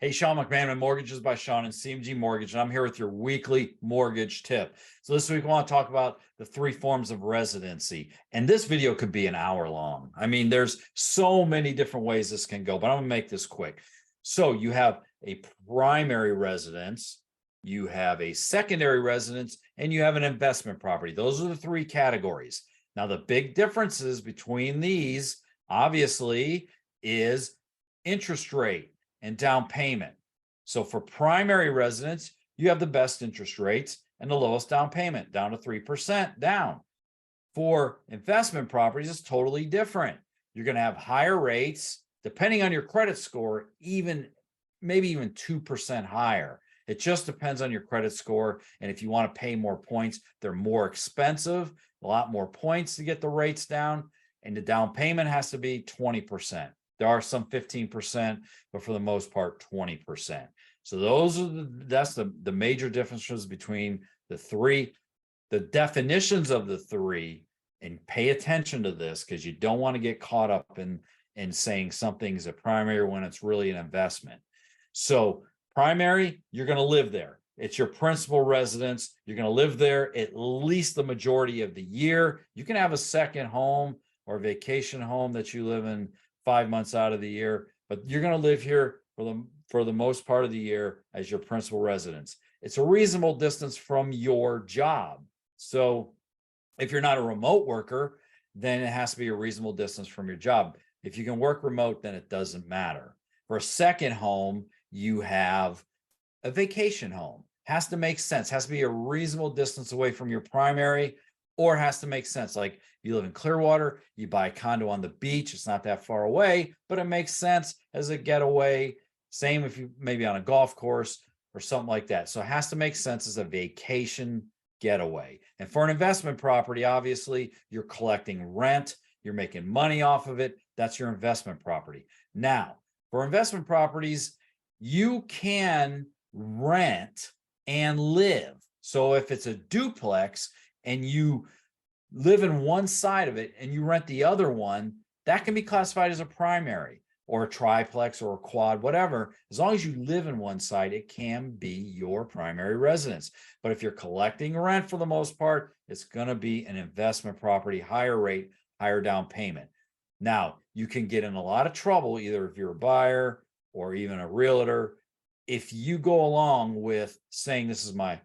Hey, Sean McMahon with Mortgages by Sean and CMG Mortgage, and I'm here with your weekly mortgage tip. So this week, I want to talk about the 3 forms of residency. And this video could be an hour long. I mean, there's so many different ways this can go, but I'm going to make this quick. So you have a primary residence, you have a secondary residence, and you have an investment property. Those are the 3 categories. Now, the big differences between these, obviously, is interest rate and down payment. So for primary residence, you have the best interest rates and the lowest down payment, down to 3% down. For investment properties, it's totally different. You're going to have higher rates, depending on your credit score, maybe even 2% higher. It just depends on your credit score. And if you want to pay more points, they're more expensive, a lot more points to get the rates down. And the down payment has to be 20%. There are some 15%, but for the most part, 20%. So that's the major differences between the 3, the definitions of the 3, and pay attention to this because you don't want to get caught up in saying something's a primary when it's really an investment. So primary, you're going to live there. It's your principal residence. You're going to live there at least the majority of the year. You can have a second home or vacation home that you live in 5 months out of the year, but you're going to live here for the most part of the year as your principal residence. It's a reasonable distance from your job. So if you're not a remote worker, then it has to be a reasonable distance from your job. If you can work remote, then it doesn't matter. For a second home, you have a vacation home. Has to make sense, has to be a reasonable distance away from your primary, or has to make sense. Like you live in Clearwater, you buy a condo on the beach, it's not that far away, but it makes sense as a getaway. Same if you maybe on a golf course or something like that. So it has to make sense as a vacation getaway. And for an investment property, obviously, you're collecting rent, you're making money off of it. That's your investment property. Now, for investment properties, you can rent and live. So if it's a duplex and you live in one side of it and you rent the other one, that can be classified as a primary or a triplex or a quad, whatever. As long as you live in one side, it can be your primary residence. But if you're collecting rent for the most part, it's going to be an investment property, higher rate, higher down payment. Now, you can get in a lot of trouble, either if you're a buyer or even a realtor, if you go along with saying this is my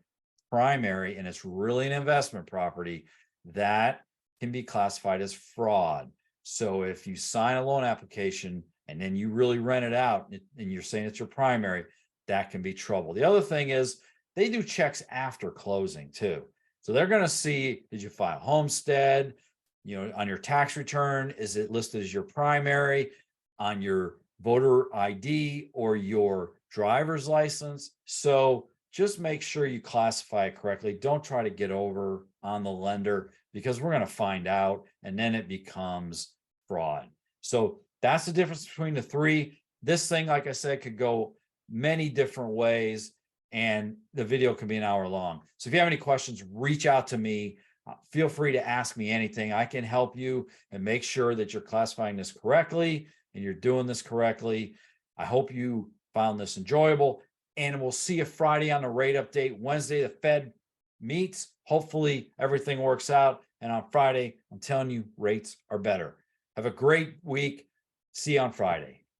primary and it's really an investment property, that can be classified as fraud. So if you sign a loan application and then you really rent it out and you're saying it's your primary, that can be trouble. The other thing is they do checks after closing too. So they're going to see, did you file homestead? On your tax return, is it listed as your primary? On your voter ID or your driver's license? So just make sure you classify it correctly. Don't try to get over on the lender because we're going to find out and then it becomes fraud. So that's the difference between the 3. This thing, like I said, could go many different ways and the video can be an hour long. So if you have any questions, reach out to me. Feel free to ask me anything. I can help you and make sure that you're classifying this correctly and you're doing this correctly. I hope you found this enjoyable. And we'll see you Friday on the rate update. Wednesday, the Fed meets. Hopefully everything works out. And on Friday, I'm telling you, rates are better. Have a great week. See you on Friday.